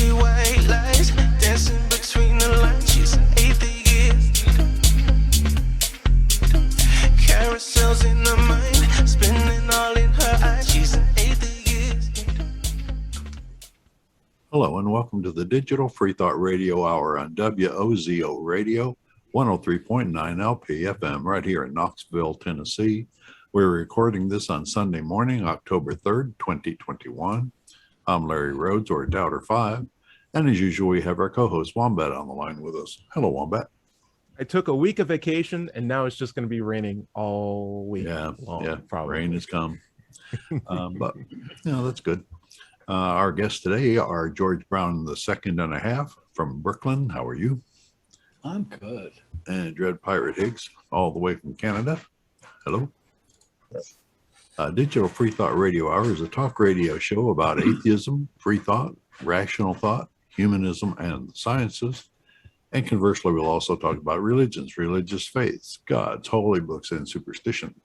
see white lies dancing between the lines. She's an atheist. Carousels in her mind, spinning all in her eyes. She's an atheist. Hello and welcome to the Digital Free Thought Radio Hour on WOZO Radio 103.9 LP FM right here in Knoxville, Tennessee. We're recording this on Sunday morning, October 3rd, 2021. I'm Larry Rhodes, or Doubter5, and as usual, we have our co-host Wombat on the line with us. Hello, Wombat. I took a week of vacation, and now it's just going to be raining all week long. Probably. Rain has come. But, that's good. Our guests today are George Brown II.5 from Brooklyn. How are you? I'm good. And Dread Pirate Higgs, all the way from Canada. Hello. Digital Free Thought Radio Hour is a talk radio show about atheism, free thought, rational thought, humanism, and the sciences. And conversely, we'll also talk about religions, religious faiths, gods, holy books, and superstition.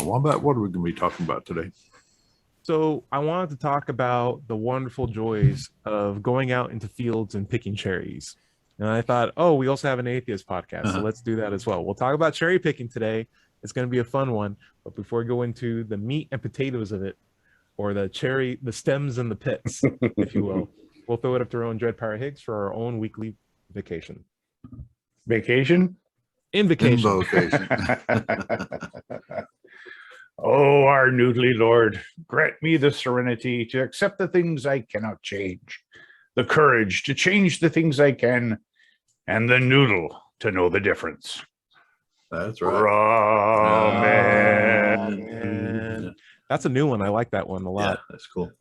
Wombat, what are we going to be talking about today? So I wanted to talk about the wonderful joys of going out into fields and picking cherries. And I thought, we also have an atheist podcast, so let's do that as well. We'll talk about cherry picking today. It's going to be a fun one. But before we go into the meat and potatoes of it, or the stems and the pits, if you will, we'll throw it up to our own Dread Pirate Higgs for our own weekly vacation. Vacation? Invocation. Oh, our noodly Lord, grant me the serenity to accept the things I cannot change, the courage to change the things I can, and the noodle to know the difference. That's right. Amen. That's a new one. I like that one a lot. Yeah, that's cool.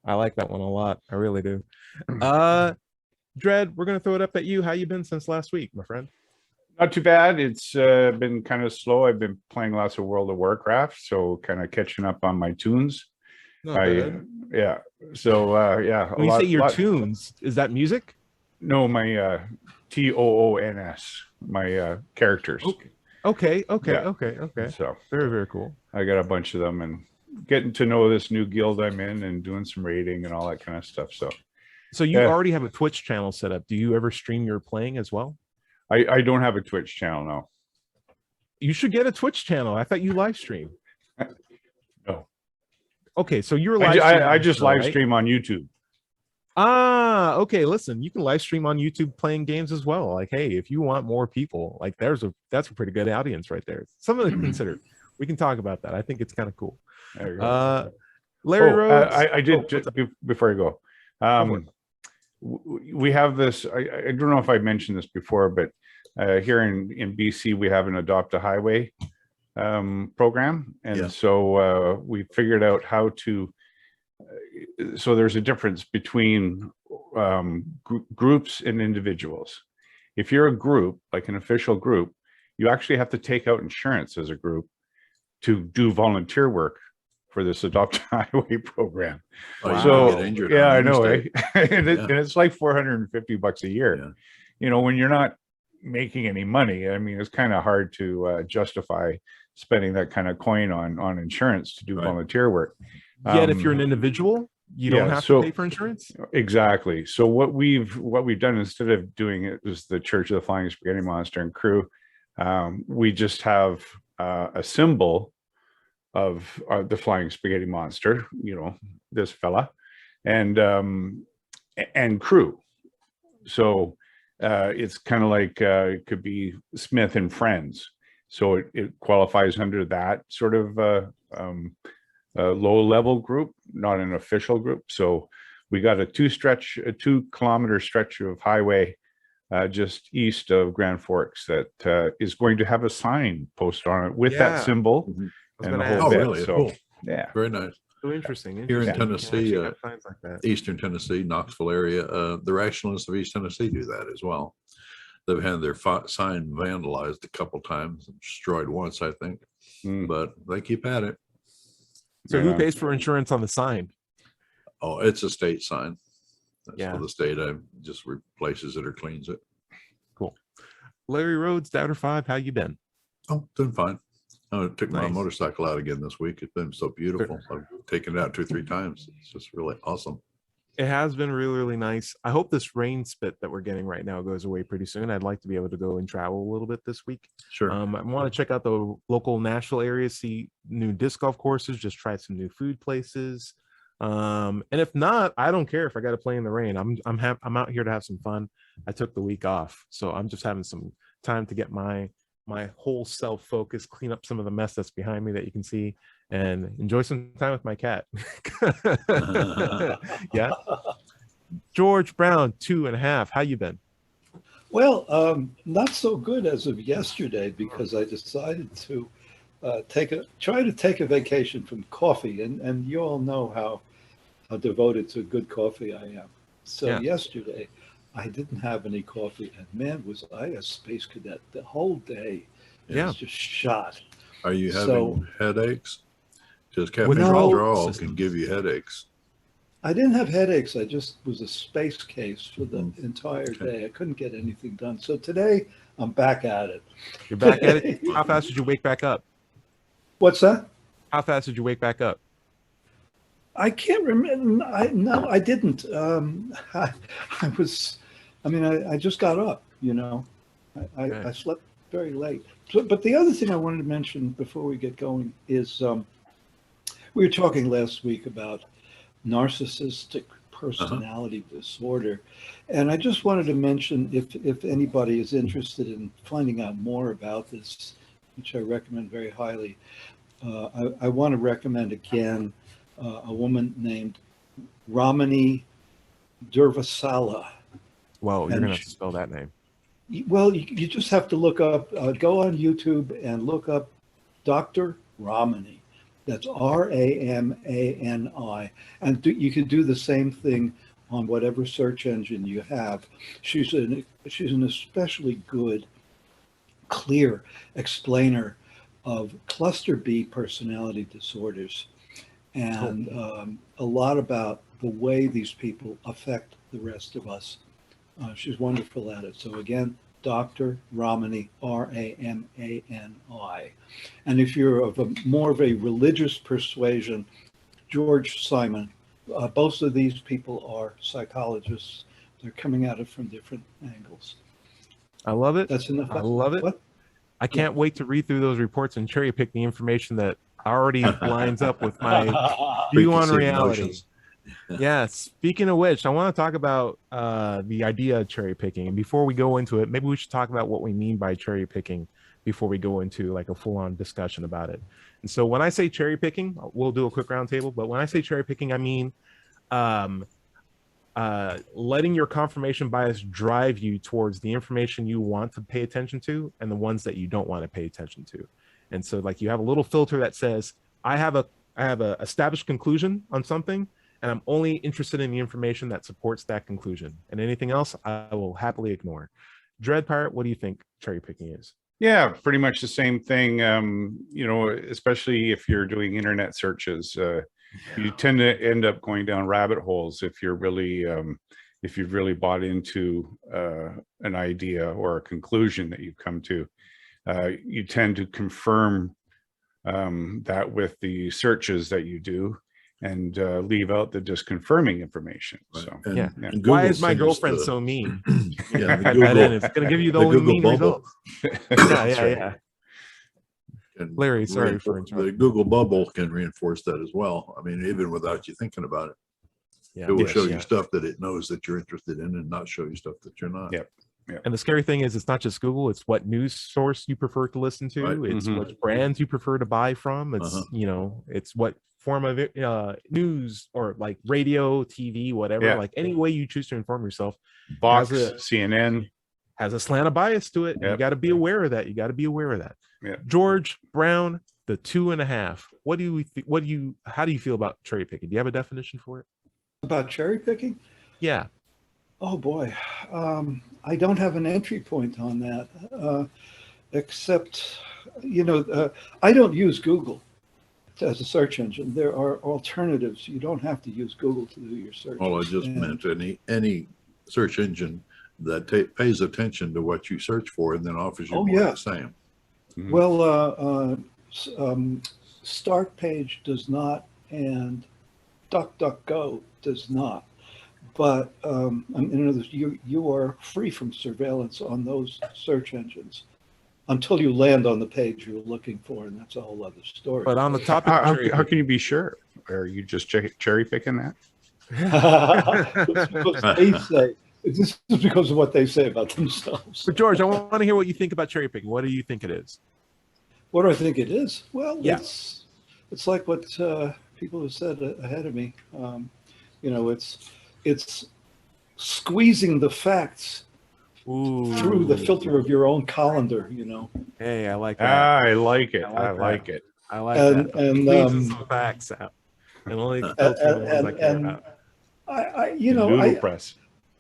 I like that one a lot. I really do. Dread, we're going to throw it up at you. How you been since last week, my friend? Not too bad. It's been kind of slow. I've been playing lots of World of Warcraft, so kind of catching up on my tunes. Not bad. Yeah. So, yeah. When you say your tunes, is that music? No, my TOONS, my characters. Okay. Yeah. So very, very cool. I got a bunch of them and getting to know this new guild I'm in and doing some raiding and all that kind of stuff. So you already have a Twitch channel set up. Do you ever stream your playing as well? I don't have a Twitch channel, no. You should get a Twitch channel. I thought you live stream. No. Okay, so you're live. I just live stream on YouTube. Okay. Listen, you can live stream on YouTube playing games as well. Like, hey, if you want more people, like that's a pretty good audience right there. Something to consider. We can talk about that. I think it's kind of cool. Larry Rhodes. I did before I go. We have this. I don't know if I mentioned this before, but here in BC we have an Adopt a Highway program, and so we figured out how to. So there's a difference between groups and individuals. If you're a group, like an official group, you actually have to take out insurance as a group to do volunteer work for this Adopt a Highway program. Wow. So I know, eh? And it's like $450 a year. Yeah. When you're not making any money, I mean, it's kind of hard to justify spending that kind of coin on insurance to do volunteer work. Yet, if you're an individual, you don't have to pay for insurance. Exactly. So what we've done, instead of doing it as the Church of the Flying Spaghetti Monster and crew, we just have a symbol of the Flying Spaghetti Monster. This fella, and crew. So it's kind of like it could be Smith and Friends. So it qualifies under that sort of low level group, not an official group. So we got a 2 kilometer stretch of highway just east of Grand Forks that is going to have a sign posted on it with that symbol and the whole bit. Really? So cool. Yeah, very nice. So interesting. Here in Tennessee, signs like that. Eastern Tennessee, Knoxville area, the Rationalists of East Tennessee do that as well. They've had their sign vandalized a couple times, destroyed once, I think, but they keep at it. So who pays for insurance on the sign? Oh, it's a state sign. Yeah. So the state just replaces it or cleans it. Cool. Larry Rhodes, Doubter5, how you been? Oh, doing fine. I took my motorcycle out again this week. It's been so beautiful. I've taken it out 2 or 3 times. It's just really awesome. It has been really, really nice. I hope this rain spit that we're getting right now goes away pretty soon. I'd like to be able to go and travel a little bit this week. Sure. I want to check out the local Nashville area, see new disc golf courses, just try some new food places. And if not, I don't care if I got to play in the rain. I'm out here to have some fun. I took the week off, so I'm just having some time to get my whole self focus, clean up some of the mess that's behind me that you can see, and enjoy some time with my cat. Yeah. George Brown, 2.5. How you been? Well, not so good as of yesterday because I decided to try to take a vacation from coffee, and you all know how devoted to good coffee I am. So Yeah. yesterday, I didn't have any coffee, and man, was I a space cadet the whole day. It Yeah. was just shot. Are you having So- headaches? Because caffeine Withdrawal withdrawal system. can give you headaches. I didn't have headaches. I just was a space case for the entire day. I couldn't get anything done. So today, I'm back at it. You're back at it. How fast did you wake back up? What's that? How fast did you wake back up? I can't remember. No, I didn't. I just got up, I Okay. slept very late. But the other thing I wanted to mention before we get going is we were talking last week about narcissistic personality disorder. And I just wanted to mention if anybody is interested in finding out more about this, which I recommend very highly, I want to recommend again a woman named Ramani Durvasala. Well, you're And gonna have to spell that name. Well, you just have to look up, go on YouTube and look up Dr. Ramani. That's Ramani. And you can do the same thing on whatever search engine you have. She's an especially good, clear explainer of cluster B personality disorders and a lot about the way these people affect the rest of us. She's wonderful at it. So again, Dr. Ramani, Ramani. And if you're more of a religious persuasion, George Simon. Both of these people are psychologists. They're coming at it from different angles. I love it. That's enough. I love it. What? I can't wait to read through those reports and cherry pick the information that already lines up with my view on Preconceived reality. notions. Yeah. Speaking of which, I want to talk about the idea of cherry picking. And before we go into it, maybe we should talk about what we mean by cherry picking before we go into like a full-on discussion about it. And so when I say cherry picking, we'll do a quick roundtable. But when I say cherry picking, I mean letting your confirmation bias drive you towards the information you want to pay attention to and the ones that you don't want to pay attention to. And so like you have a little filter that says, I have a established conclusion on something, and I'm only interested in the information that supports that conclusion. And anything else, I will happily ignore. Dread Pirate, what do you think cherry picking is? Yeah, pretty much the same thing. Especially if you're doing internet searches, you tend to end up going down rabbit holes if you're really, if you've really bought into an idea or a conclusion that you've come to. You tend to confirm that with the searches that you do, and leave out the disconfirming information. Right. So And- Yeah. and Why Google is my seems girlfriend to- so mean? Yeah, the Add that in. Google, It's going to give you the the only Google mean bubble. results. That's Yeah. right. can Larry, sorry for the interrupting. Google bubble can reinforce that as well. I mean, even without you thinking about it, Yeah. it will Yes, show yeah. you stuff that it knows that you're interested in, and not show you stuff that you're not. Yep. And the scary thing is, it's not just Google. It's what news source you prefer to listen to. Right. It's Mhm. what brands you prefer to buy from. It's Uh-huh. it's what form of news or like radio, TV, whatever. Yeah. Like any way you choose to inform yourself Box, Has a- CNN. has a slant of bias to it. And You Yep. got to be aware of that. You got to be aware of that. Yeah. George Brown, the 2.5. How do you feel about cherry picking? Do you have a definition for it? About cherry picking? Yeah. Oh boy, I don't have an entry point on that, except, I don't use Google as a search engine. There are alternatives. You don't have to use Google to do your search. Well, I just meant any search engine that pays attention to what you search for and then offers you Oh, more yeah. of the same. Well, Start Page does not, and DuckDuckGo does not. But in other words, you are free from surveillance on those search engines until you land on the page you're looking for, and that's a whole other story. But on the topic of cherry How can you be sure? Are you just cherry picking that? It's because they say. This is because of what they say about themselves. So George, I want to hear what you think about cherry picking. What do you think it is? What do I think it is? Well, Yeah. it's like what people have said ahead of me. It's squeezing the facts Ooh. through the filter of your own colander. Hey, I like that. I like it. I I like like it. I like And- that. and, Squeezing some facts out. And only filter the ones I care about. Noodle press.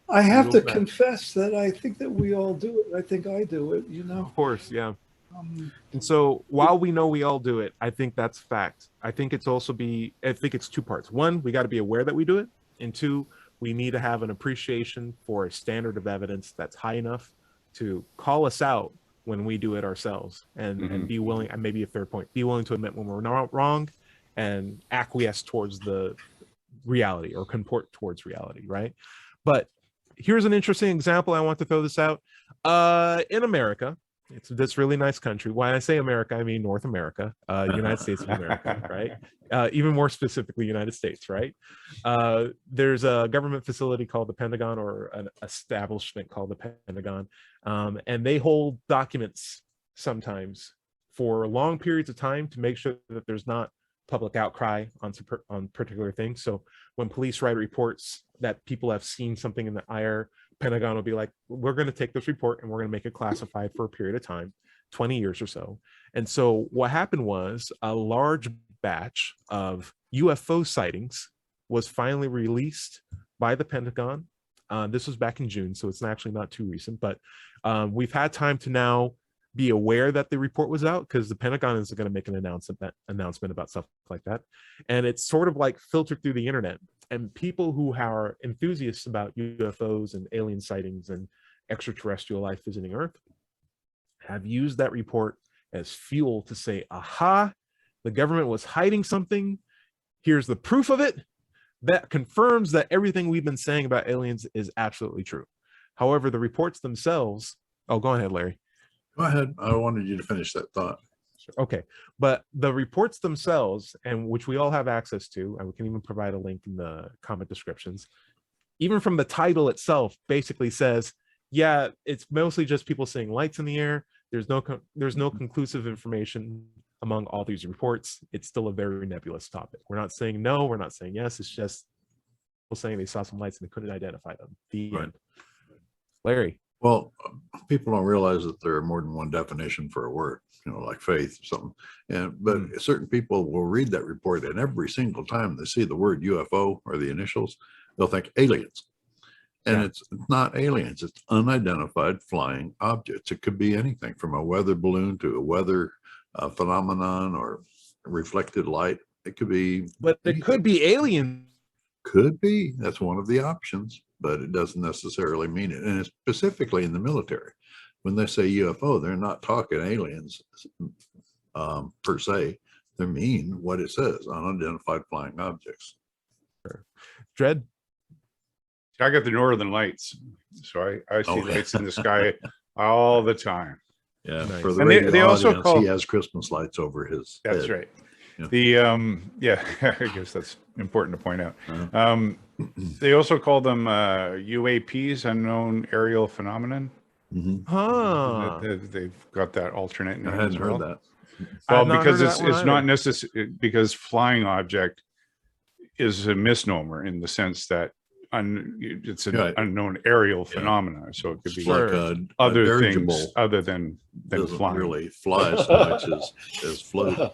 I have to Little bit. confess that I think that we all do it. I think I do it. Of course, yeah. Um, And so while we know we all do it, I think that's fact. I think it's two parts. One, we got to be aware that we do it. And two, we need to have an appreciation for a standard of evidence that's high enough to call us out when we do it ourselves and be willing, and maybe a third point, be willing to admit when we're not wrong and acquiesce towards the reality or comport towards reality, right? But here's an interesting example. I want to throw this out. In America, it's this really nice country. When I say America, I mean North America, United States of America, right? Even more specifically, United States, right? There's a government facility called the Pentagon, or an establishment called the Pentagon, and they hold documents sometimes for long periods of time to make sure that there's not public outcry on particular things. So when police write reports that people have seen something in the air, Pentagon will be like, we're going to take this report and we're going to make it classified for a period of time, 20 years or so. And so what happened was a large batch of UFO sightings was finally released by the Pentagon. This was back in June, so it's actually not too recent, but we've had time to now be aware that the report was out, because the Pentagon is going to make an announcement about stuff like that. And it's sort of like filtered through the internet. And people who are enthusiasts about UFOs and alien sightings and extraterrestrial life visiting Earth have used that report as fuel to say, aha, the government was hiding something. Here's the proof of it. That confirms that everything we've been saying about aliens is absolutely true. However, the reports themselves, oh, go ahead, Larry. Go ahead. I wanted you to finish that thought. Okay, but the reports themselves, and which we all have access to, and we can even provide a link in the comment descriptions, even from the title itself, basically says, yeah, it's mostly just people seeing lights in the air. There's no conclusive information among all these reports. It's still a very nebulous topic. We're not saying no, we're not saying yes. It's just people saying they saw some lights and they couldn't identify them. The end. Larry. Well, people don't realize that there are more than one definition for a word, like faith or something. But certain people will read that report, and every single time they see the word UFO or the initials, they'll think aliens. And it's not aliens, it's unidentified flying objects. It could be anything from a weather balloon to a weather phenomenon or reflected light. It could be. But it could be alien. Could be. That's one of the options, but it doesn't necessarily mean it. And it's specifically in the military. When they say UFO, they're not talking aliens per se. They mean what it says, unidentified flying objects. Dread? I got the Northern Lights, so I see lights in the sky all the time. Yeah, Nice. for the And radio they also audience, call- he has Christmas lights over his That's head. right. Yeah. The I guess that's important to point out. They also call them UAPs, unknown aerial phenomenon. Mhm. Huh. They've got that alternate name I as hadn't well. heard that. Well, I've not because heard it's that one it's not either. necessary, because flying object is a misnomer in the sense that it's an Right. unknown aerial Yeah. phenomena, so it could be Sure. Like a other dirigible things other than doesn't flying. really fly so much as float.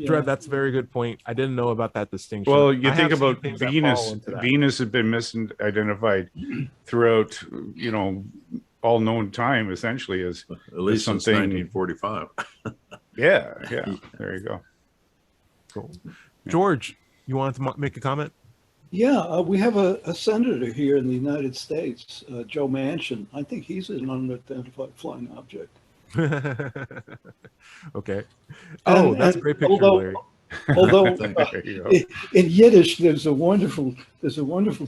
Dread, that's a very good point. I didn't know about that distinction. Well, you I think have seen about things that Venus. fall into that. Venus has been misidentified throughout, all known time, essentially as At least since something- 1945. yeah. There you go. Cool. George, you wanted to make a comment? Yeah, we have a senator here in the United States, Joe Manchin. I think he's an unidentified flying object. Okay. Oh, that's a great picture, Larry. Although There you go. in Yiddish, there's a wonderful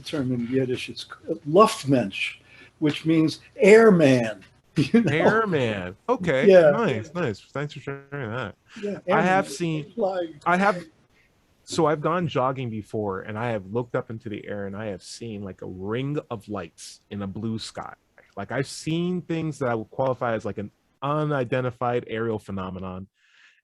term in Yiddish. It's Luftmensch, which means airman. You know? Airman. Okay. Yeah. Nice. Thanks for sharing that. Yeah, I have airman. seen. Flying. So I've gone jogging before, and I have looked up into the air, and I have seen like a ring of lights in a blue sky. Like I've seen things that I would qualify as like an unidentified aerial phenomenon,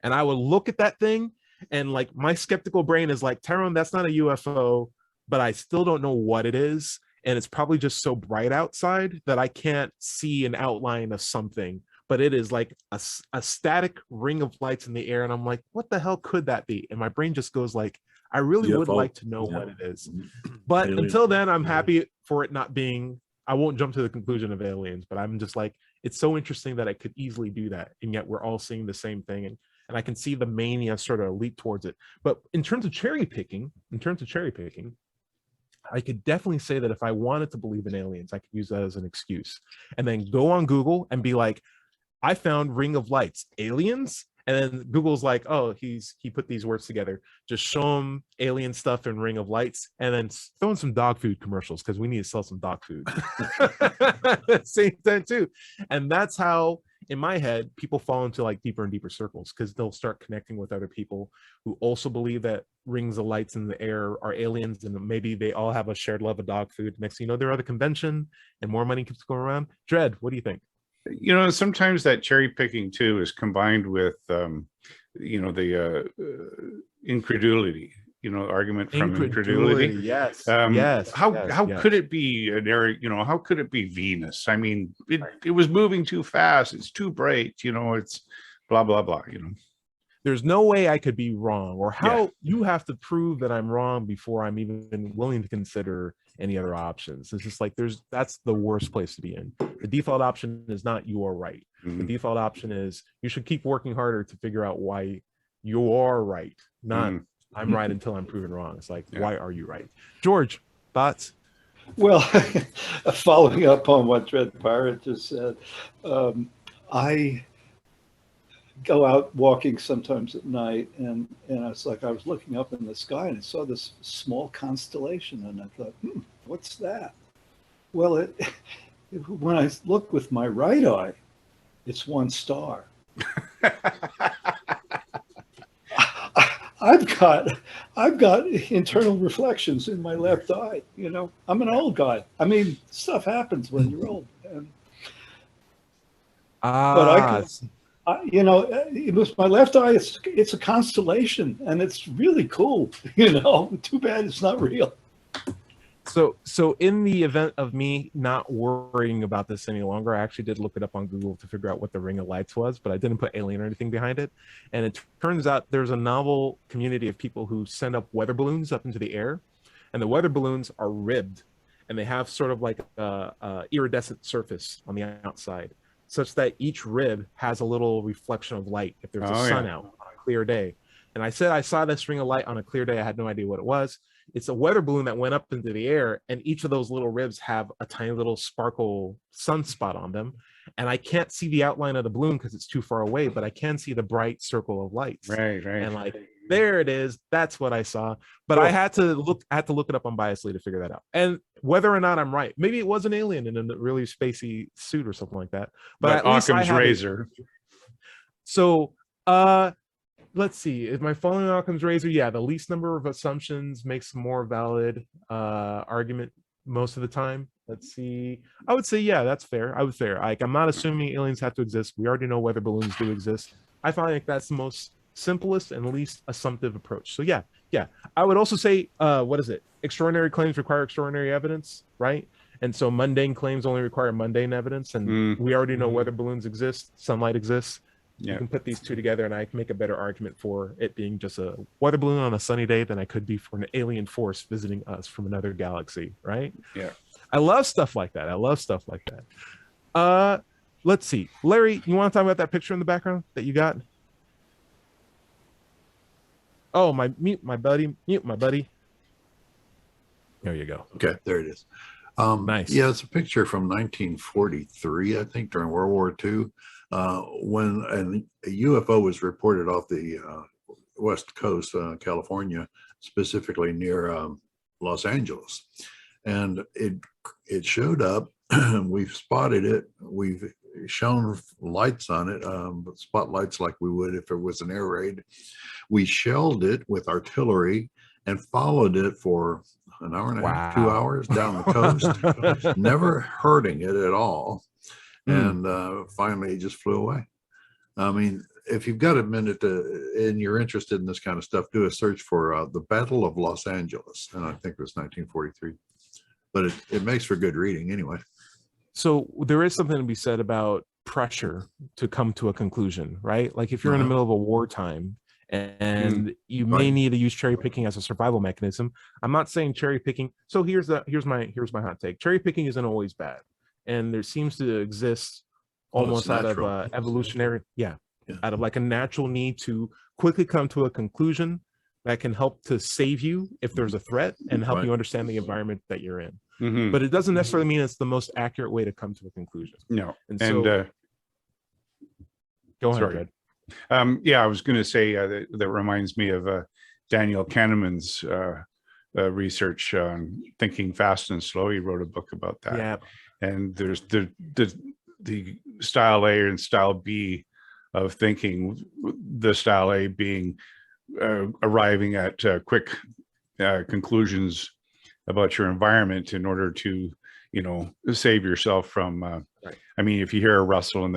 and I would look at that thing, and like my skeptical brain is like, Tyrone, that's not a UFO, but I still don't know what it is, and it's probably just so bright outside that I can't see an outline of something. But it is like a static ring of lights in the air, and I'm like, what the hell could that be? And my brain just goes like, I really would UFO. like to know Yeah. what it is. But Alien. until then, I'm happy for it not being. I won't jump to the conclusion of aliens, but I'm just like, it's so interesting that I could easily do that, and yet we're all seeing the same thing, and I can see the mania sort of leap towards it. But in terms of cherry picking, I could definitely say that if I wanted to believe in aliens, I could use that as an excuse, and then go on Google and be like, I found ring of lights, aliens. And then Google's like, oh, he put these words together. Just show him alien stuff and ring of lights, and then throw in some dog food commercials because we need to sell some dog food at the same time too. And that's how, in my head, people fall into like deeper and deeper circles, because they'll start connecting with other people who also believe that rings of lights in the air are aliens, and maybe they all have a shared love of dog food. Next thing you know, they're at a convention and more money keeps going around. Dread, what do you think? You know, sometimes that cherry picking too is combined with, you know, the incredulity, you know, argument from incredulity. Yes. How could it be an area? You know, how could it be Venus? I mean, it was moving too fast. It's too bright. You know, it's blah blah blah. You know, there's no way I could be wrong, or how you have to prove that I'm wrong before I'm even willing to consider any other options. It's just like that's the worst place to be in. The default option is not you are right. The default option is you should keep working harder to figure out why you are right, not I'm right until I'm proven wrong. It's like, why are you right? George, thoughts? Well, following up on what Dread Pirate just said, I go out walking sometimes at night, and it's like I was looking up in the sky and I saw this small constellation, and I thought, what's that? Well, when I look with my right eye, it's one star. I've got internal reflections in my left eye. You know, I'm an old guy. I mean, stuff happens when you're old. But you know, it was my left eye. It's a constellation, and it's really cool. You know, too bad it's not real. So in the event of me not worrying about this any longer, I actually did look it up on Google to figure out what the ring of lights was, but I didn't put alien or anything behind it. And it turns out there's a novel community of people who send up weather balloons up into the air, and the weather balloons are ribbed, and they have sort of like a iridescent surface on the outside, such that each rib has a little reflection of light if there's a sun out on a clear day. And I said I saw this ring of light on a clear day. I had no idea what it was. It's a weather balloon that went up into the air, and each of those little ribs have a tiny little sparkle sunspot on them. And I can't see the outline of the balloon because it's too far away, but I can see the bright circle of lights. Right. And like, there it is. That's what I saw. But I had to look it up unbiasedly to figure that out. And whether or not I'm right, maybe it was an alien in a really spacey suit or something like that. But at least Occam's razor. So, let's see. If my following Occam's razor, the least number of assumptions makes a more valid argument most of the time. Let's see. I would say, that's fair. Like, I'm not assuming aliens have to exist. We already know weather balloons do exist. I find like that's the most simplest and least assumptive approach. So yeah. I would also say, what is it? Extraordinary claims require extraordinary evidence, right? And so mundane claims only require mundane evidence. And we already know weather balloons exist, sunlight exists. You can put these two together, and I can make a better argument for it being just a weather balloon on a sunny day than I could be for an alien force visiting us from another galaxy, right? Yeah. I love stuff like that. Let's see. Larry, you want to talk about that picture in the background that you got? Oh, mute my buddy. There you go. Okay, there it is. Nice. Yeah, it's a picture from 1943, I think, during World War II, when a UFO was reported off the West Coast, California, specifically near Los Angeles. And it showed up. We've spotted it. We've shown lights on it, spotlights like we would if it was an air raid. We shelled it with artillery and followed it for an hour and a half, 2 hours down the coast, never hurting it at all. And finally, it just flew away. I mean, if you've got a minute and you're interested in this kind of stuff, do a search for the Battle of Los Angeles. And I think it was 1943. But it makes for good reading anyway. So there is something to be said about pressure to come to a conclusion, right? Like if you're in the middle of a wartime and you may need to use cherry picking as a survival mechanism. I'm not saying cherry picking. So here's my hot take. Cherry picking isn't always bad. And there seems to exist almost out of evolutionary, out of like a natural need to quickly come to a conclusion that can help to save you if there's a threat and help you understand the environment that you're in. But it doesn't necessarily mean it's the most accurate way to come to a conclusion. No. And so, go ahead, Red. I was going to say that reminds me of Daniel Kahneman's research on thinking fast and slow. He wrote a book about that. Yeah. And there's the style A and style B of thinking, the style A being arriving at quick conclusions about your environment in order to, save yourself from, I mean, if you hear a rustle in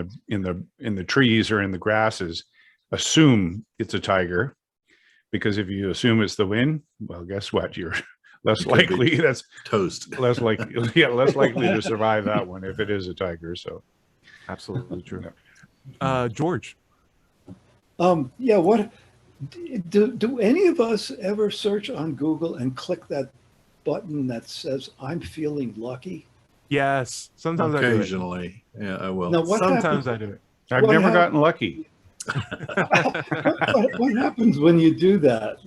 the trees or in the grasses, assume it's a tiger, because if you assume it's the wind, well, guess what? You're less likely, that's toast, less likely to survive that one if it is a tiger. So absolutely true. George. What do any of us ever search on Google and click that button that says I'm feeling lucky? Yes, sometimes occasionally. I do it. Yeah, I will. Now, sometimes I do it. I've never gotten lucky. What happens when you do that?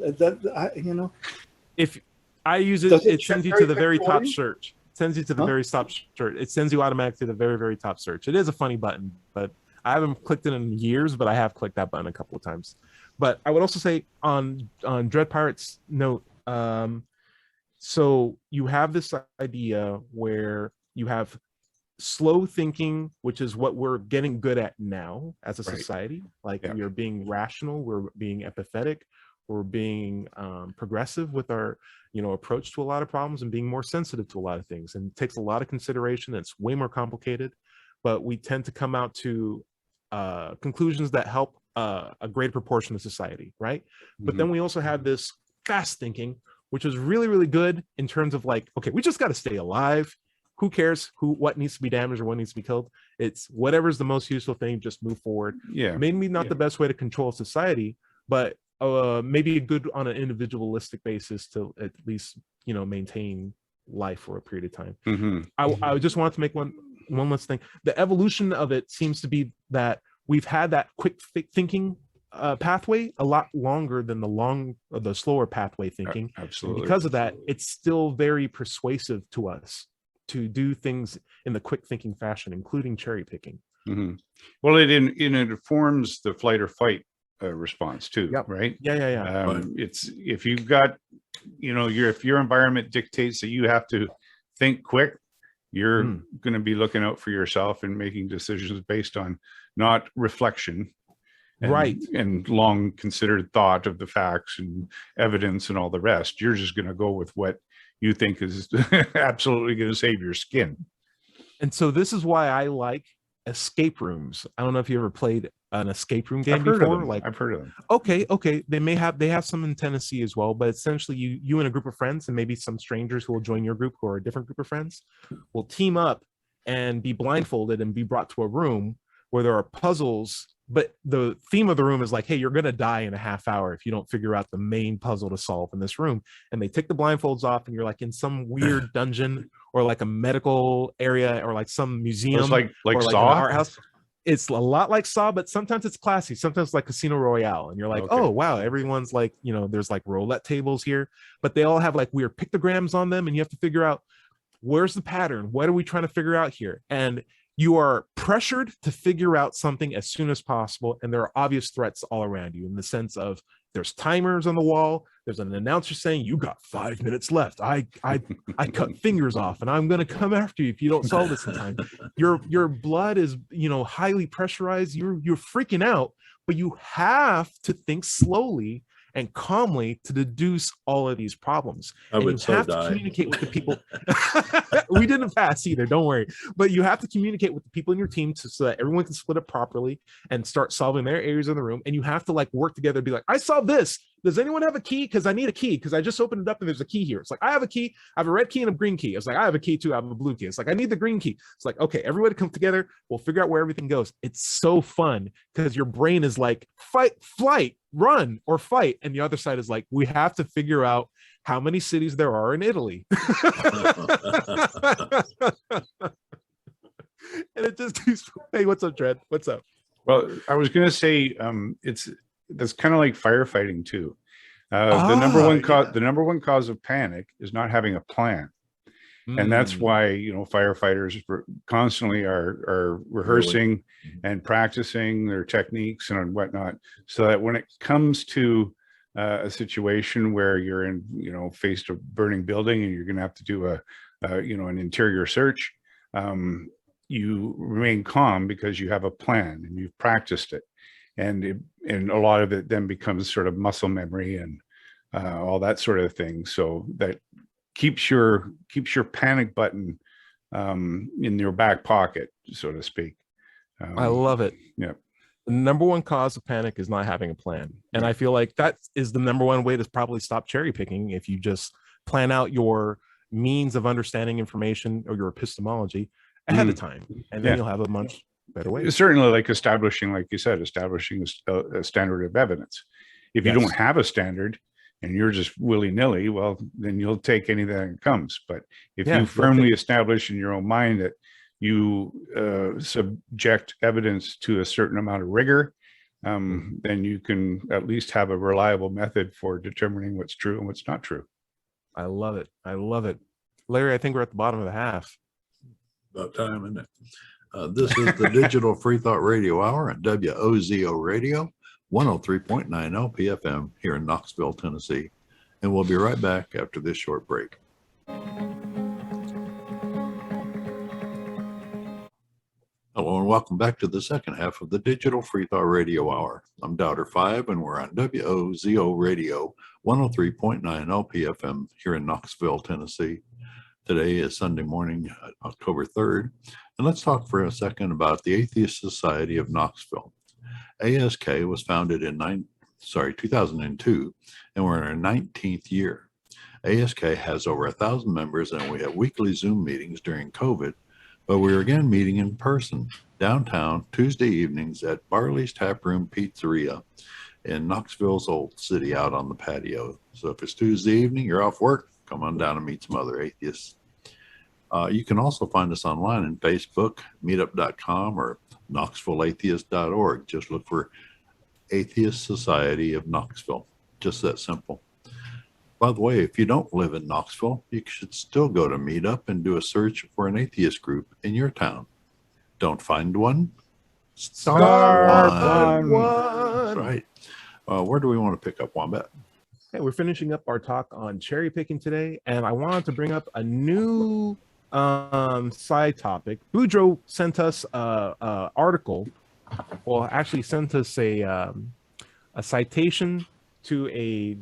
If I use it, it sends you to the very top search. It sends you to the very top search. It sends you automatically to the very, very top search. It is a funny button, but I haven't clicked it in years, but I have clicked that button a couple of times. But I would also say on Dread Pirate's note, so you have this idea where you have slow thinking, which is what we're getting good at now as a society. Like we are being rational, we're being empathetic, we're being progressive with our approach to a lot of problems and being more sensitive to a lot of things. And it takes a lot of consideration. It's way more complicated, but we tend to come out to conclusions that help a greater proportion of society, right? But then we also have this fast thinking, which is really, really good in terms of like, okay, we just got to stay alive. Who cares what needs to be damaged or what needs to be killed? It's whatever's the most useful thing, just move forward. Maybe not the best way to control society, but maybe good on an individualistic basis to at least, maintain life for a period of time. I just wanted to make one last thing. The evolution of it seems to be that we've had that quick thinking pathway a lot longer than the slower pathway thinking. Absolutely. And because of that, it's still very persuasive to us to do things in the quick thinking fashion, including cherry picking. Well, it informs the flight or fight response too, right? It's if you've got, if your environment dictates that you have to think quick, you're going to be looking out for yourself and making decisions based on not reflection and long considered thought of the facts and evidence and all the rest. You're just going to go with what you think is absolutely going to save your skin. And so this is why I like escape rooms. I don't know if you ever played an escape room game before. I've heard of them. Okay. They have some in Tennessee as well, but essentially you and a group of friends and maybe some strangers who will join your group who are a different group of friends will team up and be blindfolded and be brought to a room where there are puzzles. But the theme of the room is like, hey, you're going to die in a half hour if you don't figure out the main puzzle to solve in this room. And they take the blindfolds off and you're like in some weird dungeon or like a medical area or like some museum. It's like Saw? An art house. It's a lot like Saw, but sometimes it's classy. Sometimes it's like Casino Royale. And you're like, oh, wow, everyone's like, there's like roulette tables here, but they all have like weird pictograms on them. And you have to figure out where's the pattern? What are we trying to figure out here? And you are pressured to figure out something as soon as possible. And there are obvious threats all around you in the sense of There's timers on the wall. There's an announcer saying you got 5 minutes left. I cut fingers off, and I'm going to come after you if you don't solve this in time. Your blood is, highly pressurized. You're freaking out, but you have to think slowly and calmly to deduce all of these problems. I and would you so have die. to communicate with the people. We didn't pass either, don't worry. But you have to communicate with the people in your team so that everyone can split up properly and start solving their areas in the room. And you have to work together and be like, I solved this. Does anyone have a key? Because I need a key, because I just opened it up and there's a key here. It's like, I have a key. I have a red key and a green key. It's like, I have a key too. I have a blue key. It's like, I need the green key. It's like, okay, everybody come together. We'll figure out where everything goes. It's so fun because your brain is like, fight, flight, run, or fight. And the other side is like, we have to figure out how many cities there are in Italy. And it just keeps, hey, what's up, Dred? What's up? Well, I was going to say, that's kind of like firefighting too. The number one cause of panic is not having a plan. And that's why, firefighters constantly are rehearsing and practicing their techniques and whatnot, so that when it comes to a situation where you're in, faced a burning building and you're going to have to do an interior search, you remain calm because you have a plan and you've practiced it. And a lot of it then becomes sort of muscle memory and all that sort of thing. So that keeps your panic button in your back pocket, so to speak. I love it. Yeah. The number one cause of panic is not having a plan. And I feel like that is the number one way to probably stop cherry picking. If you just plan out your means of understanding information or your epistemology ahead of time, and then you'll have a much better way. Certainly, like you said, establishing a standard of evidence. If you don't have a standard and you're just willy-nilly, well, then you'll take anything that comes. But if you firmly establish in your own mind that you subject evidence to a certain amount of rigor, then you can at least have a reliable method for determining what's true and what's not true. I love it. I love it. Larry, I think we're at the bottom of the half. About time, isn't it? This is the Digital Free Thought Radio Hour on WOZO Radio, 103.9 LPFM here in Knoxville, Tennessee. And we'll be right back after this short break. Hello and welcome back to the second half of the Digital Free Thought Radio Hour. I'm Doubter 5 and we're on WOZO Radio, 103.9 LPFM here in Knoxville, Tennessee. Today is Sunday morning, October 3rd, and let's talk for a second about the Atheist Society of Knoxville. ASK was founded in 2002, and we're in our 19th year. ASK has over 1,000 members, and we have weekly Zoom meetings during COVID, but we're again meeting in person downtown Tuesday evenings at Barley's Taproom Pizzeria in Knoxville's Old City out on the patio. So if it's Tuesday evening, you're off work, come on down and meet some other atheists. You can also find us online on Facebook, meetup.com, or knoxvilleatheist.org. Just look for Atheist Society of Knoxville. Just that simple. By the way, if you don't live in Knoxville, you should still go to Meetup and do a search for an atheist group in your town. Don't find one? Start one. That's right. Where do we want to pick up, Wombat? Hey, we're finishing up our talk on cherry picking today, and I wanted to bring up a new side topic. Boudreaux sent us a article. Well, actually sent us a citation to a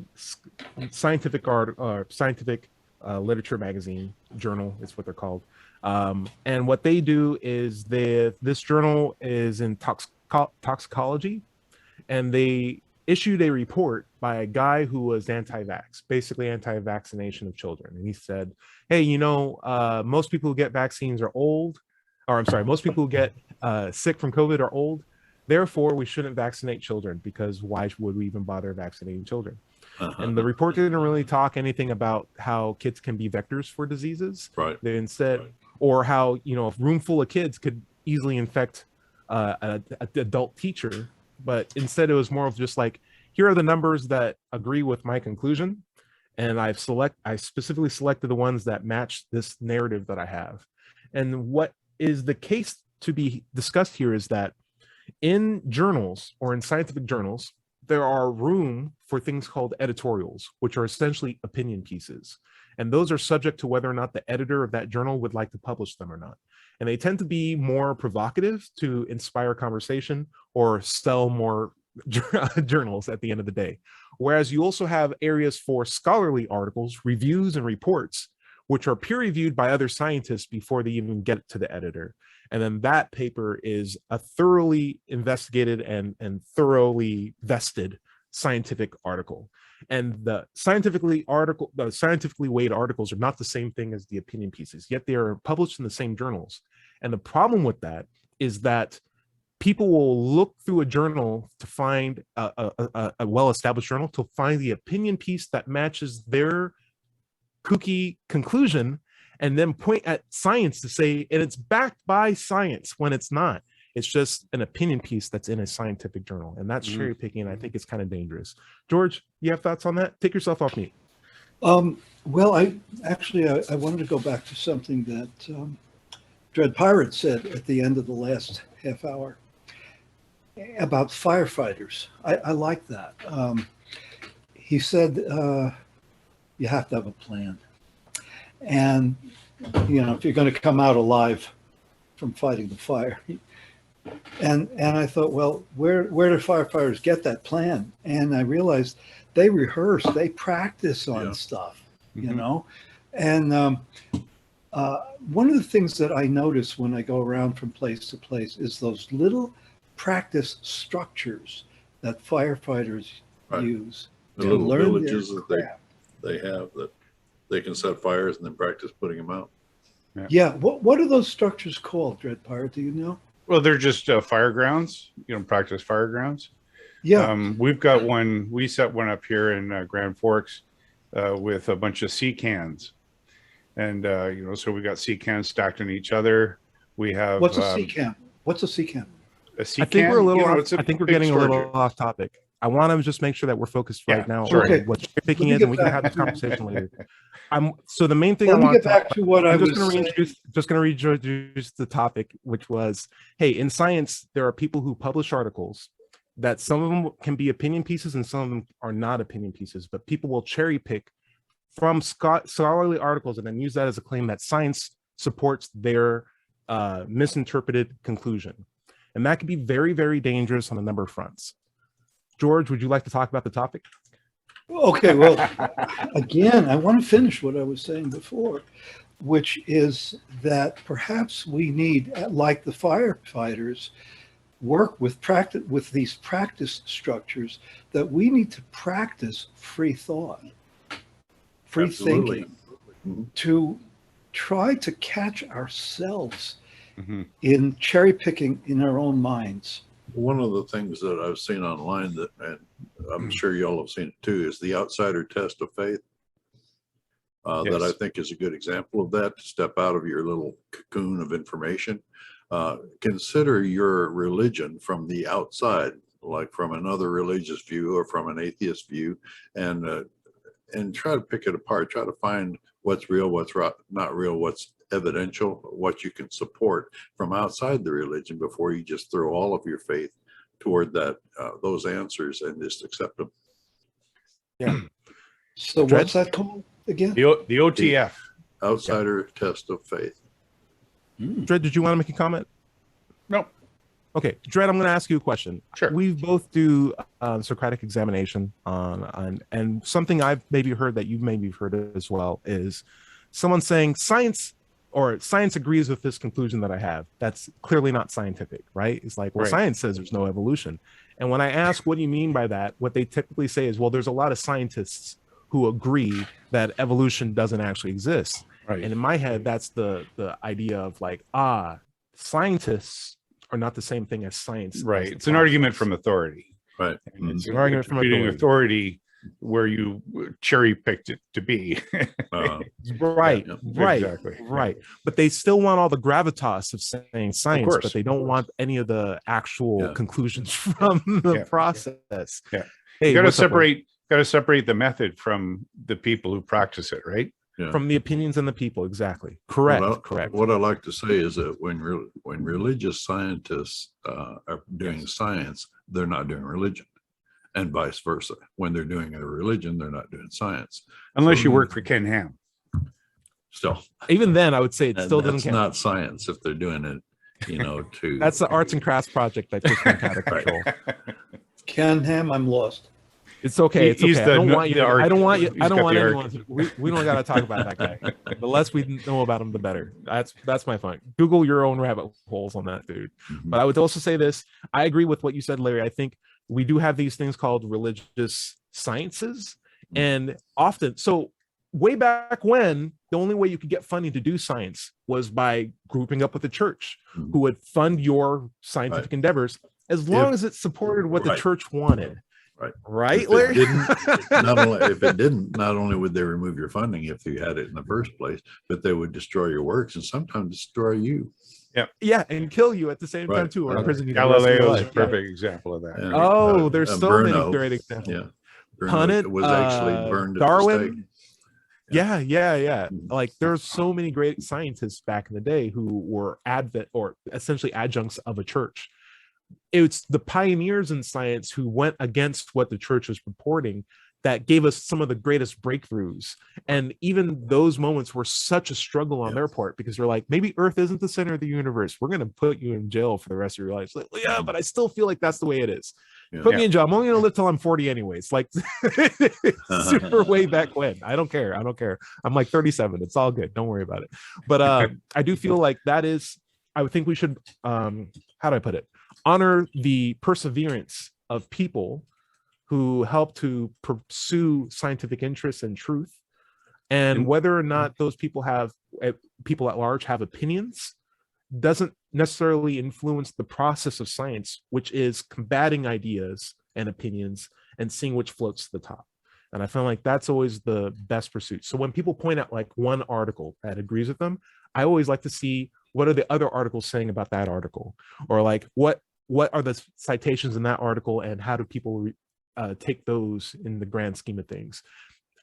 scientific literature magazine journal. Is what they're called. And what they do is this journal is in toxicology, and they issued a report by a guy who was anti-vax, basically anti-vaccination of children. And he said, hey, most people who get vaccines are old, or I'm sorry, most people who get sick from COVID are old. Therefore, we shouldn't vaccinate children, because why would we even bother vaccinating children? And the report didn't really talk anything about how kids can be vectors for diseases. Right. They instead, or how, a room full of kids could easily infect an adult teacher. But instead, it was more of just like, here are the numbers that agree with my conclusion. And I specifically selected the ones that match this narrative that I have. And what is the case to be discussed here is that in journals or in scientific journals, there are room for things called editorials, which are essentially opinion pieces. And those are subject to whether or not the editor of that journal would like to publish them or not. And they tend to be more provocative to inspire conversation or sell more journals at the end of the day. Whereas you also have areas for scholarly articles, reviews, and reports, which are peer reviewed by other scientists before they even get to the editor. And then that paper is a thoroughly investigated and thoroughly vested scientific article. And the scientifically weighed articles are not the same thing as the opinion pieces, yet they are published in the same journals. And the problem with that is that people will look through a journal to find a well-established journal to find the opinion piece that matches their kooky conclusion, and then point at science to say, and it's backed by science, when it's not. It's just an opinion piece that's in a scientific journal, and that's cherry picking. And I think it's kind of dangerous. George, you have thoughts on that? Take yourself off mute. Well, I wanted to go back to something that Dread Pirate said at the end of the last half hour about firefighters. I like that. He said you have to have a plan, and if you're going to come out alive from fighting the fire. And I thought, well, where do firefighters get that plan? And I realized they rehearse, they practice on stuff, And one of the things that I notice when I go around from place to place is those little practice structures that firefighters use. The little villages that they have that they can set fires and then practice putting them out. Yeah. What are those structures called, Dread Pirate? Do you know? Well, they're just fire grounds, practice fire grounds. Yeah. We've got one, we set one up here in Grand Forks with a bunch of sea cans. And, so we got sea cans stacked on each other. We have. What's a sea can? What's a sea can? A sea I think can, we're a little. I I think we're getting a little off topic. I want to just make sure that we're focused right now sure. on what cherry picking is, and we can have this conversation later. So the main thing Let I me want get back to what I was just going to reintroduce the topic, which was, hey, in science, there are people who publish articles that some of them can be opinion pieces and some of them are not opinion pieces, but people will cherry pick from scholarly articles and then use that as a claim that science supports their misinterpreted conclusion. And that can be very, very dangerous on a number of fronts. George, would you like to talk about the topic? Okay, well, again, I want to finish what I was saying before, which is that perhaps we need, like the firefighters, work with these practice structures, that we need to practice free thought, free thinking, to try to catch ourselves in cherry picking in our own minds. One of the things that I've seen online that, and I'm sure y'all have seen it too, is the outsider test of faith. That I think is a good example of that. To step out of your little cocoon of information. Consider your religion from the outside, like from another religious view or from an atheist view, and try to pick it apart. Try to find what's real, what's not real, what's evidential, what you can support from outside the religion before you just throw all of your faith toward those answers and just accept them. Yeah. So what's that called again? The OTF. Outsider test of faith. Dred, did you want to make a comment? No. Okay, Dred, I'm going to ask you a question. Sure. We both do Socratic examination and something I've maybe heard that you've maybe heard as well is someone saying science agrees with this conclusion that I have. That's clearly not scientific, right? It's like, well, science says there's no evolution. And when I ask, what do you mean by that? What they typically say is, well, there's a lot of scientists who agree that evolution doesn't actually exist. Right. And in my head, that's the idea of like, scientists are not the same thing as science. Right. It's an argument from authority. Right. And it's an argument from authority where you cherry picked it to be. Right. Exactly. Right. But they still want all the gravitas of saying science, but they don't want any of the actual conclusions from the process. Yeah. Hey, you got to separate the method from the people who practice it, right? Yeah. From the opinions and the people. Exactly. Correct. Correct. What I like to say is that when religious scientists are doing science, they're not doing religion. and vice versa. When they're doing a religion, they're not doing science. Unless So- you work for Ken Ham. Still, Even then, I would say it and still doesn't that's count. not science if they're doing it, to. That's the arts and crafts project that just went out of Right. control. Ken Ham, I'm lost. It's okay. It's He's okay. the- I don't want you. the arc- I don't want you. he's I don't got want the anyone. We don't got to talk about that guy. The less we know about him, the better. That's my point. Google your own rabbit holes on that, dude. Mhm. But I would also say this. I agree with what you said, Larry. I think we do have these things called religious sciences, and often so. Way back when, the only way you could get funding to do science was by grouping up with the church, who would fund your scientific Right. endeavors as long as it supported what the Right. church wanted. Right. Right, If Larry? it didn't, not only would they remove your funding if you had it in the first place, but they would destroy your works and sometimes destroy you. Yeah, and kill you at the same time Right. too, or imprison you. the rest of your Galileo is a life. perfect example of that. And, Oh, there's so Bruno, many great examples. Yeah. Bruno Punnet, was actually burned at the Darwin. stake. Yeah. Mhm. Like there's so many great scientists back in the day who were essentially adjuncts of a church. It's the pioneers in science who went against what the church was purporting that gave us some of the greatest breakthroughs. And even those moments were such a struggle on Yeah. their part because they're like, maybe Earth isn't the center of the universe. We're going to put you in jail for the rest of your life. It's like, well, yeah, but I still feel like that's the way it is. Yeah. Put me in jail. I'm only going to live till I'm 40 anyways. Like super way back when. I don't care. I'm like 37. It's all good. Don't worry about it. But I do feel like that is, I would think we should, how do I put it? Honor the perseverance of people who help to pursue scientific interests and truth. And whether or not those people people at large have opinions doesn't necessarily influence the process of science, which is combating ideas and opinions and seeing which floats to the top. And I feel like that's always the best pursuit. So when people point out like one article that agrees with them, I always like to see what are the other articles saying about that article, or like what are the citations in that article and how do people take those in the grand scheme of things.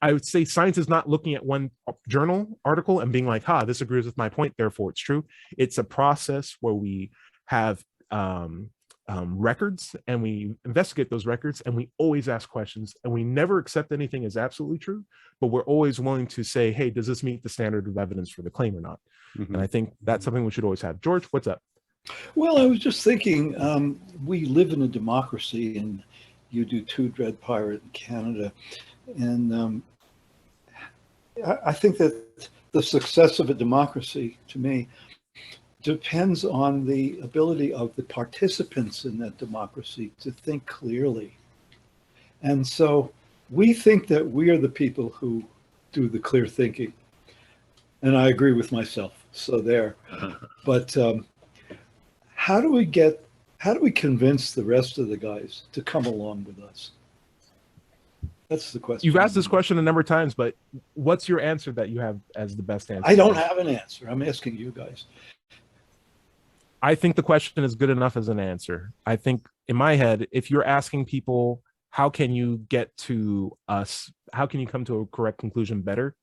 I would say science is not looking at one journal article and being like, this agrees with my point, therefore it's true. It's a process where we have records and we investigate those records and we always ask questions and we never accept anything as absolutely true, but we're always willing to say, hey, does this meet the standard of evidence for the claim or not? Mhm. And I think that's something we should always have. George, what's up? Well, I was just thinking, we live in a democracy, and you do too, Dread Pirate in Canada. And I think that the success of a democracy, to me, depends on the ability of the participants in that democracy to think clearly. And so we think that we are the people who do the clear thinking. And I agree with myself. So there. But how do we convince the rest of the guys to come along with us? That's the question. You've asked this question a number of times, but what's your answer that you have as the best answer? I don't have an answer. I'm asking you guys. I think the question is good enough as an answer. I think in my head, if you're asking people, how can you get to us? How can you come to a correct conclusion better?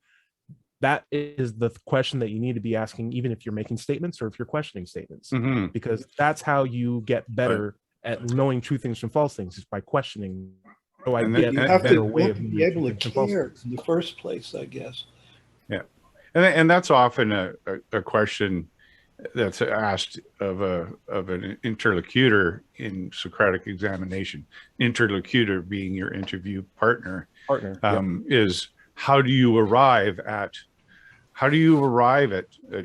That is the question that you need to be asking, even if you're making statements or if you're questioning statements, Mhm. because that's how you get better at knowing true things from false things, is by questioning. So I And get You a have better to way of be able to knowing true things from false care things. in the first place, I guess. And that's often a question that's asked of an interlocutor in Socratic examination. Interlocutor being your interview partner, Partner. is how do you arrive at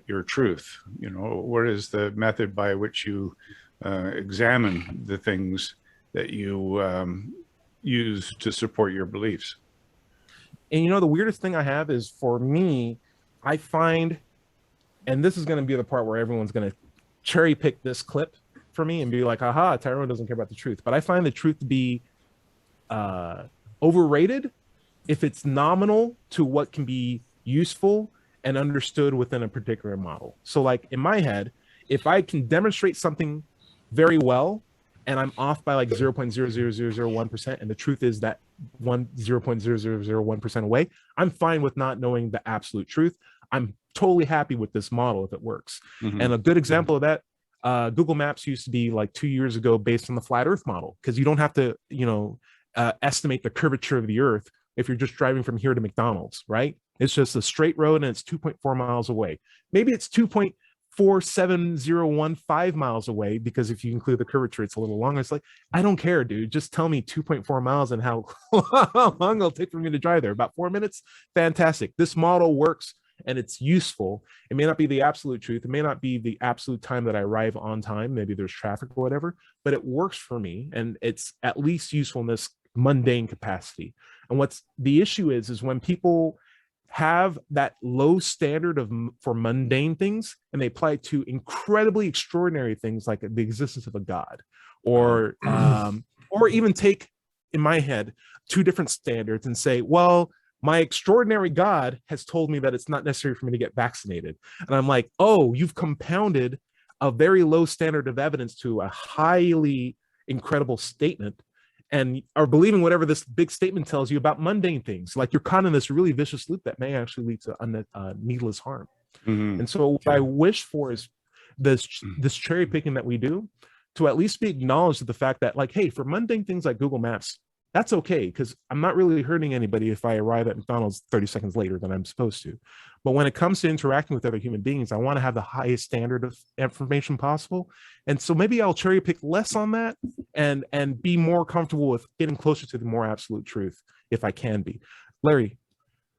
your truth? You know, what is the method by which you examine the things that you use to support your beliefs? And the weirdest thing I have is, for me, I find, and this is going to be the part where everyone's going to cherry pick this clip for me and be like, aha, Tyrone doesn't care about the truth. But I find the truth to be overrated if it's nominal to what can be useful and understood within a particular model. So like in my head, if I can demonstrate something very well and I'm off by like 0.00001%, and the truth is that 0.0001% away, I'm fine with not knowing the absolute truth. I'm totally happy with this model if it works. Mhm. And a good example of that, Google Maps used to be like 2 years ago based on the flat Earth model, because you don't have to, estimate the curvature of the earth if you're just driving from here to McDonald's, right? It's just a straight road and it's 2.4 miles away. Maybe it's 2.47015 miles away, because if you include the curvature, it's a little longer. It's like, I don't care, dude. Just tell me 2.4 miles and how long it'll take for me to drive there. About 4 minutes. Fantastic. This model works and it's useful. It may not be the absolute truth. It may not be the absolute time that I arrive on time. Maybe there's traffic or whatever, but it works for me. And it's at least useful in this mundane capacity. And what's the issue is when people have that low standard for mundane things and they apply it to incredibly extraordinary things like the existence of a god, or even take, in my head, two different standards and say, well, my extraordinary God has told me that it's not necessary for me to get vaccinated. And I'm like, oh, you've compounded a very low standard of evidence to a highly incredible statement, and are believing whatever this big statement tells you about mundane things. Like, you're caught in this really vicious loop that may actually lead to needless harm. And so what I wish for is this cherry picking that we do, to at least be acknowledged to the fact that, like, hey, for mundane things like Google Maps, that's okay, because I'm not really hurting anybody if I arrive at McDonald's 30 seconds later than I'm supposed to. But when it comes to interacting with other human beings, I want to have the highest standard of information possible. And so maybe I'll cherry pick less on that and be more comfortable with getting closer to the more absolute truth if I can be. Larry.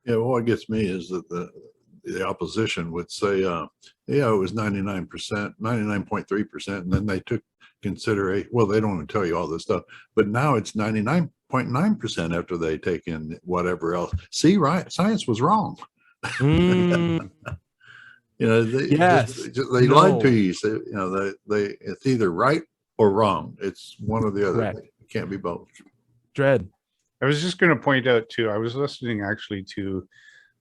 Yeah, well, what gets me is that the opposition would say, yeah, it was 99%, 99.3%, and then they took consideration. Well, they don't want to tell you all this stuff, but now it's 99.9% after they take in whatever else. See, right? Science was wrong. You know, they lied to you. So, you know, they it's either right or wrong. It's one or the other. Correct. It can't be both. Dread. I was just going to point out too, I was listening actually to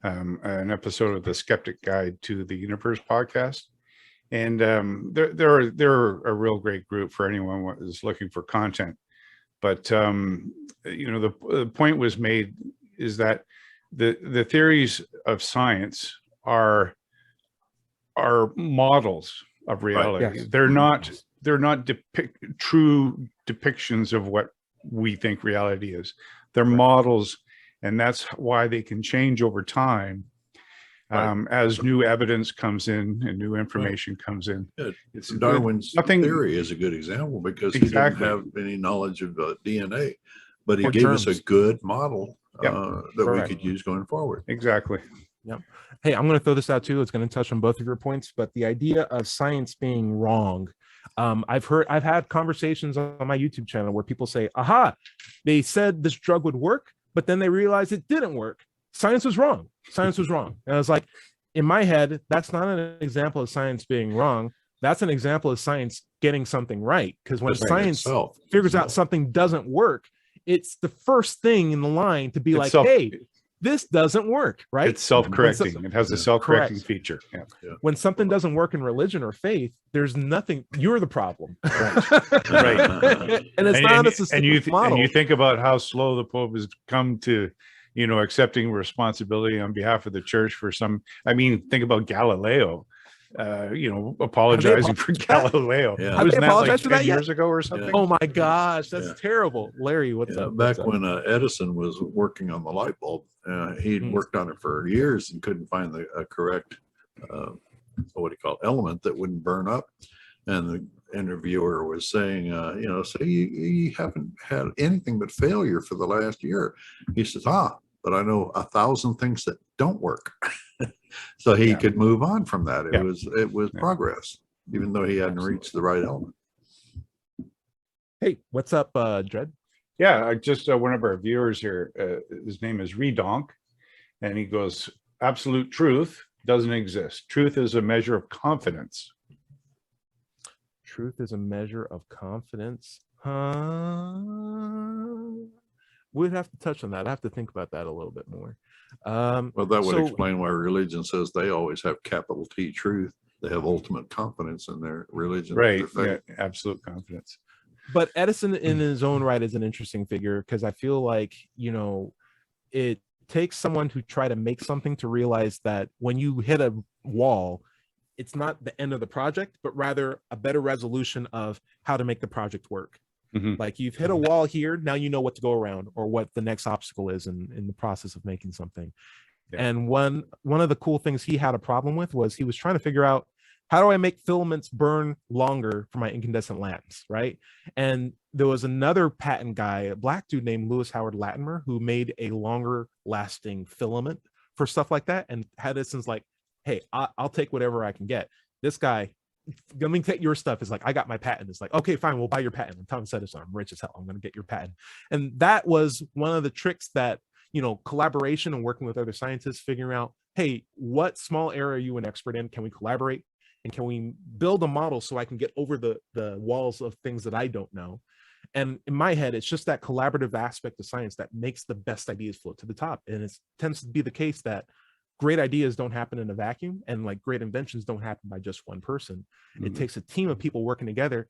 an episode of the Skeptic Guide to the Universe podcast. And they're a real great group for anyone who is looking for content. But, you know, the point was made is that the theories of science are models of reality. Right. Yes. They're not true depictions of what we think reality is. They're models, and that's why they can change over time. As new evidence comes in and new information comes in. Yeah, Darwin's theory is a good example, because he didn't have any knowledge of DNA, but he gave us a good model that we could use going forward. Exactly. Yep. Hey, I'm going to throw this out too. It's going to touch on both of your points, but the idea of science being wrong. I've had conversations on my YouTube channel where people say, aha, they said this drug would work, but then they realized it didn't work. Science was wrong. Science was wrong. And I was like, in my head, that's not an example of science being wrong. That's an example of science getting something right. Because when science figures out something doesn't work, it's the first thing in the line to be like, hey, this doesn't work, right? It's self-correcting. It has a self-correcting feature. Yeah. When something doesn't work in religion or faith, there's nothing. You're the problem. Right. And it's not a systemic model. And you think about how slow the Pope has come to, you know, accepting responsibility on behalf of the church for some. I mean, think about Galileo, you know, apologizing for Galileo. Yeah. Wasn't that like 10 years ago or something? Yeah. Oh my gosh, that's terrible. Larry, what's up? Back when Edison was working on the light bulb, he'd worked on it for years and couldn't find the correct, what do you call it, element that wouldn't burn up. And the interviewer was saying, you know, so you haven't had anything but failure for the last year. He says, but I know 1,000 things that don't work. So he could move on from that. It was progress, even though he hadn't reached the right element. Hey, what's up, Dread? Yeah, I just one of our viewers here, his name is Redonk, and he goes, absolute truth doesn't exist. Truth is a measure of confidence. Truth is a measure of confidence. We'd have to touch on that. I have to think about that a little bit more. Well, that would explain why religion says they always have capital T truth. They have ultimate confidence in their religion. Right. Yeah, absolute confidence. But Edison in his own right is an interesting figure, because I feel like, you know, it takes someone to try to make something to realize that when you hit a wall, it's not the end of the project, but rather a better resolution of how to make the project work. Mhm. Like you've hit a wall here, now you know what to go around or what the next obstacle is in the process of making something. Yeah. And one of the cool things he had a problem with was he was trying to figure out, how do I make filaments burn longer for my incandescent lamps, right? And there was another patent guy, a black dude named Lewis Howard Latimer, who made a longer lasting filament for stuff like that, and had it since like, hey, I'll take whatever I can get. This guy, let me take your stuff. Is like, I got my patent. It's like, okay, fine, we'll buy your patent. I'm Thomas Edison. I'm rich as hell. I'm going to get your patent. And that was one of the tricks that, collaboration and working with other scientists, figuring out, hey, what small area are you an expert in? Can we collaborate? And can we build a model so I can get over the walls of things that I don't know? And in my head, it's just that collaborative aspect of science that makes the best ideas float to the top. And it tends to be the case that great ideas don't happen in a vacuum, and like great inventions don't happen by just one person. It takes a team of people working together,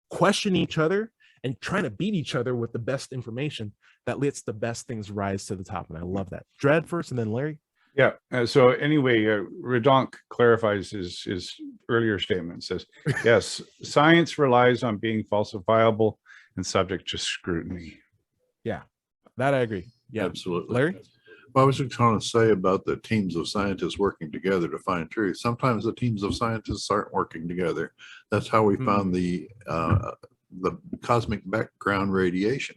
questioning each other and trying to beat each other with the best information that lets the best things rise to the top. And I love that. Dread first and then Larry. Yeah. So anyway, Redonk clarifies his earlier statement. Says, yes, science relies on being falsifiable and subject to scrutiny. Yeah, that I agree. Yeah, Absolutely. Larry. Well, I was just going to say about the teams of scientists working together to find truth. Sometimes the teams of scientists aren't working together. That's how we found the cosmic background radiation.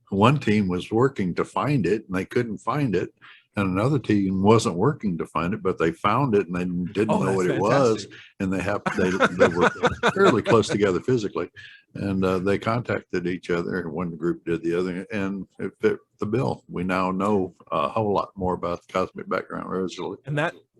One team was working to find it and they couldn't find it, and another team wasn't working to find it, but they found it and they didn't know what it was, and they were fairly close together physically, and they contacted each other. One group did the other, and it fit the bill. We now know a whole lot more about the cosmic background resolution. And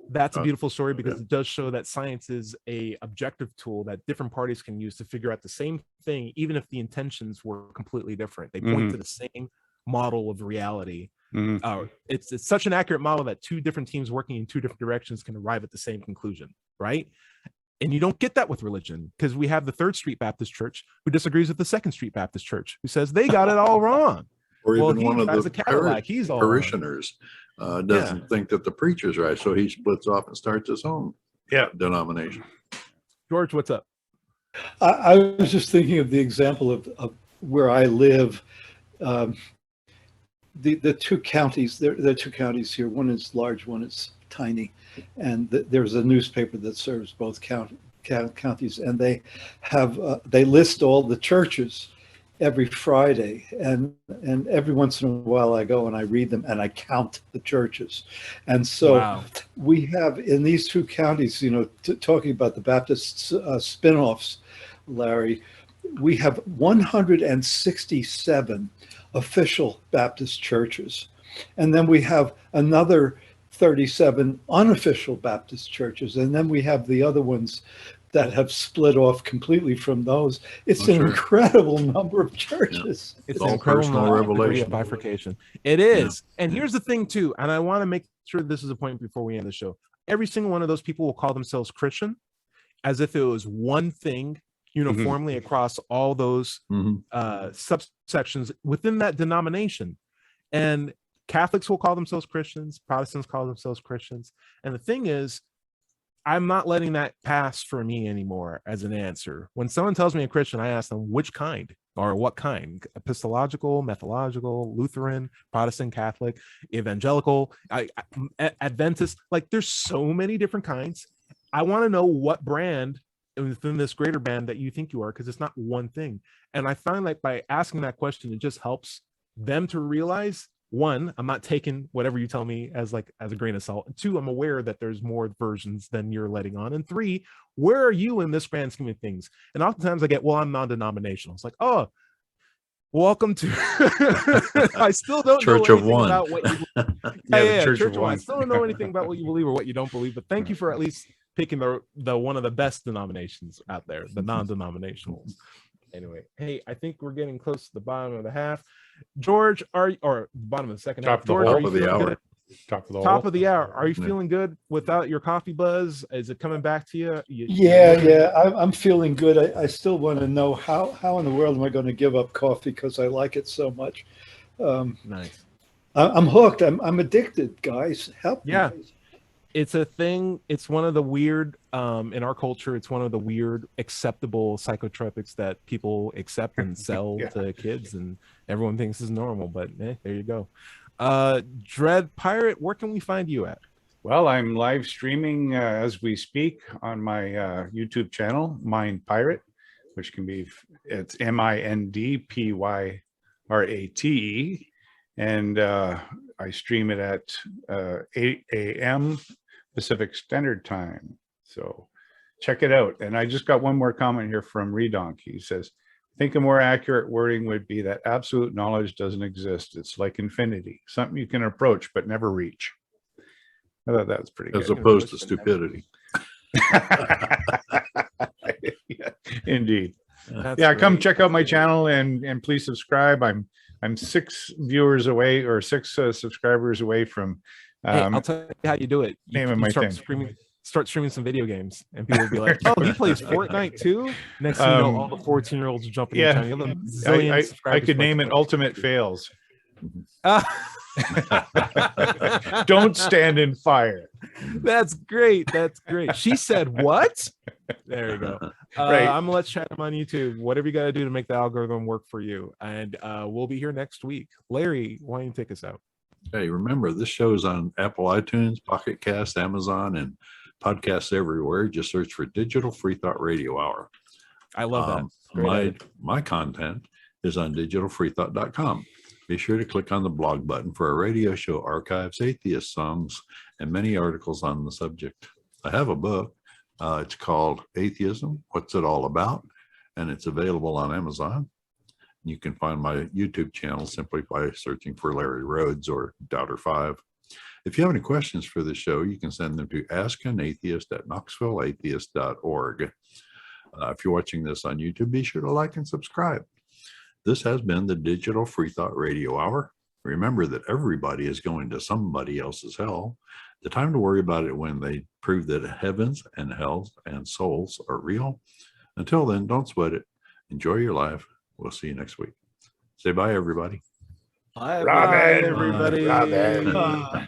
that's a beautiful story, because it does show that science is a objective tool that different parties can use to figure out the same thing, even if the intentions were completely different. They point to the same model of reality. It's such an accurate model that two different teams working in two different directions can arrive at the same conclusion, right? And you don't get that with religion, because we have the Third Street Baptist Church who disagrees with the Second Street Baptist Church, who says they got it all wrong. Or Well, even he one of drives the a Cadillac, he's all parishioners doesn't think that the preacher's right, so he splits off and starts his own denomination. George, what's up? I was just thinking of the example of where I live. The two counties, there are two counties here. One is large, one is tiny. And there's a newspaper that serves both counties, and they have they list all the churches every Friday, and every once in a while I go and I read them and I count the churches. And so we have in these two counties, talking about the Baptist spinoffs, Larry, we have 167 official Baptist churches. And then we have another 37 unofficial Baptist churches. And then we have the other ones that have split off completely from those. It's an incredible number of churches. It's all an incredible personal degree of revelation. bifurcation. It is. And here's the thing too, and I want to make sure this is a point before we end the show. Every single one of those people will call themselves Christian as if it was one thing uniformly across all those subsections within that denomination. And Catholics will call themselves Christians, Protestants call themselves Christians. And the thing is, I'm not letting that pass for me anymore as an answer. When someone tells me a Christian, I ask them which kind or what kind: Epistemological, methodological, Lutheran, Protestant, Catholic, evangelical, Adventist. Like, there's so many different kinds. I want to know what brand within this greater band that you think you are, because it's not one thing. And I find like by asking that question, it just helps them to realize, one, I'm not taking whatever you tell me as a grain of salt. Two, I'm aware that there's more versions than you're letting on. And three, where are you in this grand scheme of things? And oftentimes I get, well, I'm non-denominational. It's like, oh, welcome to I still don't Church know of anything One. about what you Church of One. I still don't know anything about what you believe or what you don't believe, but thank you for at least picking the one of the best denominations out there, the non-denominationals. Anyway, hey, I think we're getting close to the bottom of the half. George, or bottom of the second half. George, top of the hour. Top of the hour. Are you feeling good without your coffee buzz? Is it coming back to you? I'm feeling good. I still want to know how in the world am I going to give up coffee because I like it so much. Nice. I'm hooked. I'm addicted, guys. Help me. it's a thing. It's one of the weird in our culture. It's one of the weird acceptable psychotropics that people accept and sell Yeah. to kids, and everyone thinks is normal. But there you go. Dread Pirate, where can we find you at? Well, I'm live streaming as we speak on my YouTube channel, Mind Pirate, which can be, it's MINDPYRATE. And I stream it at 8 a.m. Pacific Standard Time. So check it out. And I just got one more comment here from Redonk. He says, I think a more accurate wording would be that absolute knowledge doesn't exist. It's like infinity, something you can approach but never reach. I thought that was pretty As good. opposed to stupidity. Yeah, indeed. That's Yeah, come great. check out my channel and please subscribe. I'm 6 viewers away, or 6 subscribers away from Hey, I'll tell you how you do it. You, naming you my start thing. streaming some video games, and people will be like, "Oh, he plays Fortnite too." Next thing you know, all the 14-year-olds are jumping in. yeah. You have a zillion I subscribers could by name it Twitch. Ultimate Fails. Ah, Don't stand in fire. that's great. That's great. She said, "What?" There you go. Right. I'm gonna let chat him on YouTube. Whatever you got to do to make the algorithm work for you, and we'll be here next week. Larry, why don't you take us out? Hey, remember, this show is on Apple iTunes, Pocket Cast, Amazon, and podcasts everywhere. Just search for Digital Free Thought Radio Hour. I love that. Great My edit. my content is on digitalfreethought.com. Be sure to click on the blog button for a radio show archives, atheist songs, and many articles on the subject. I have a book. It's called Atheism, What's It All About? And it's available on Amazon. You can find my YouTube channel simply by searching for Larry Rhodes or Doubter5. If you have any questions for the show, you can send them to askanatheist@knoxvilleatheist.org. If you're watching this on YouTube, be sure to like and subscribe. This has been the Digital Free Thought Radio Hour. Remember that everybody is going to somebody else's hell. The time to worry about it when they prove that heavens and hells and souls are real. Until then, don't sweat it. Enjoy your life. We'll see you next week. Say bye, everybody. Bye, Robin. Bye, everybody. Robin. Bye.